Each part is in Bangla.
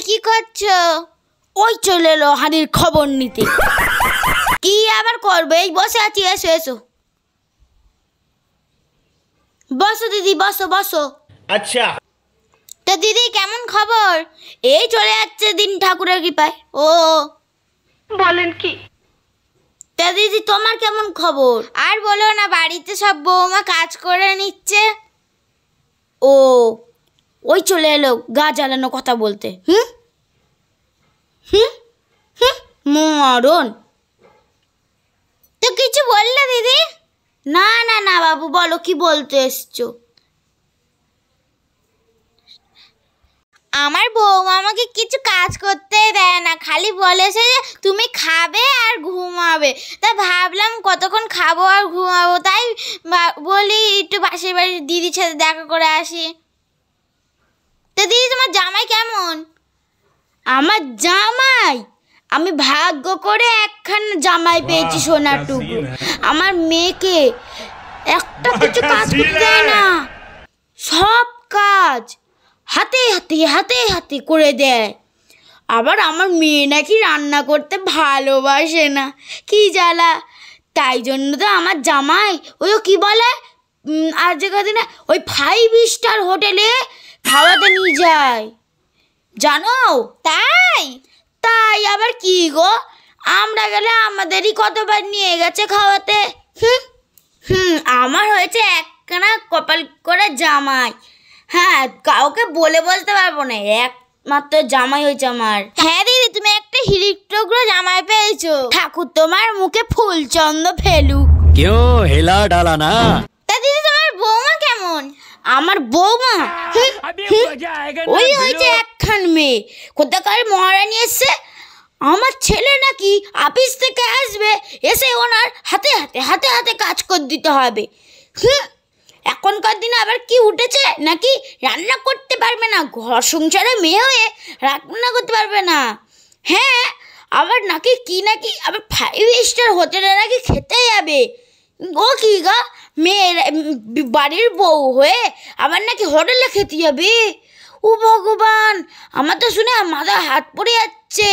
কি করছো? ওই চলে এলো হাড়ির খবর নিতে। কি আবার করবে? এই বসে আছি, এসো এসো। বসো দিদি, বসো বসো। আচ্ছা। তা দিদি কেমন খবর? এই চলে যাচ্ছে দিন ঠাকুরের কৃপায়। ও বলেন কি? তা দিদি তোমার কেমন খবর? আর বলো না, বাড়িতে সব বৌমা কাজ করে নিচ্ছে। ও ওই চলে এলো গা জ্বালানো কথা বলতে। মরণ। তো কিছু বললে দিদি? না না না বাবু, বলো কি বলতে এসছো? আমার বৌমা আমাকে কিছু কাজ করতেই দেয় না, খালি বলেছে যে তুমি খাবে আর ঘুমাবে। তা ভাবলাম কতক্ষণ খাবো আর ঘুমাবো, তাই বলি একটু পাশের বাড়ির দিদির সাথে দেখা করে আসি। তো দিদি তোমার জামাই কেমন? আমার জামাই, আমি ভাগ্য করে একখান জামাই পেয়েছি সোনার টুকরো। আমার মেয়েকে একটা কিছু কাজ করতে দেয় না, সব কাজ হাতে হাতে হাতে হাতে করে দেয়। আবার আমার মেয়ে নাকি রান্না করতে ভালোবাসে না, কি জ্বালা। তাই জন্য তো আমার জামাই ওই কি বলে আজকের দিনে ওই 5 স্টার হোটেলে খাওয়াতে নিয়ে যায়, জানো? তাই তাই আবার কি গো, আমরা গেলে আমাদেরই কতবার নিয়ে গেছে খাওয়াতে। আমার হয়েছে একখানা কপাল করে জামাই। হ্যাঁ, কাউকে বলে বলতে পারবো না, একমাত্র জামাই হয়েছে আমার। হ্যাঁ দিদি, তুমি একটা হিরিক টুকরো জামাই পেয়েছো। ঠাকুর তোমার মুখে ফুলচন্দ ফেলুক। क्यों हिला डाला ना? তা দিদি তোমার বৌমা কেমন? আমার বৌমা ওই হয়েছে একখান মেয়ে, কোথাকার মহারানী এসছে। আমার ছেলে নাকি অফিস থেকে আসবে, এসে ওনার হাতে হাতে হাতে হাতে কাজ করে দিতে হবে। এখনকার দিনে আবার কি উঠেছে নাকি রান্না করতে পারবে না, ঘর সংসারে মেয়ে হয়ে রান্না করতে পারবে না। হ্যাঁ, আবার নাকি কি নাকি আবার 5 স্টার হোটেলে নাকি খেতে যাবে। ও কি গা, মেয়ের বাড়ির বউ হয়ে আবার নাকি হোটেলে খেতে যাবে? ও ভগবান, আমার তো শুনে মাথা হাত পড়ে যাচ্ছে।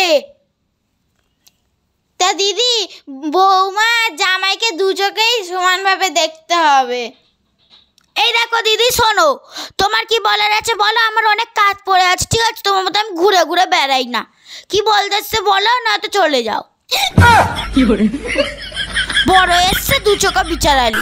তা দিদি বৌমা জামাইকে দু চোখেই সমানভাবে দেখতে হবে। এই দেখো দিদি, শোনো, তোমার কি বলার আছে বলো, আমার অনেক কাজ পড়ে আছে, ঠিক আছে? তোমার মতো আমি ঘুরে ঘুরে বেড়াই না। কি বলতে এসছে বলো, না তো চলে যাও। বড় এসছে দু চোখা বিচারালি।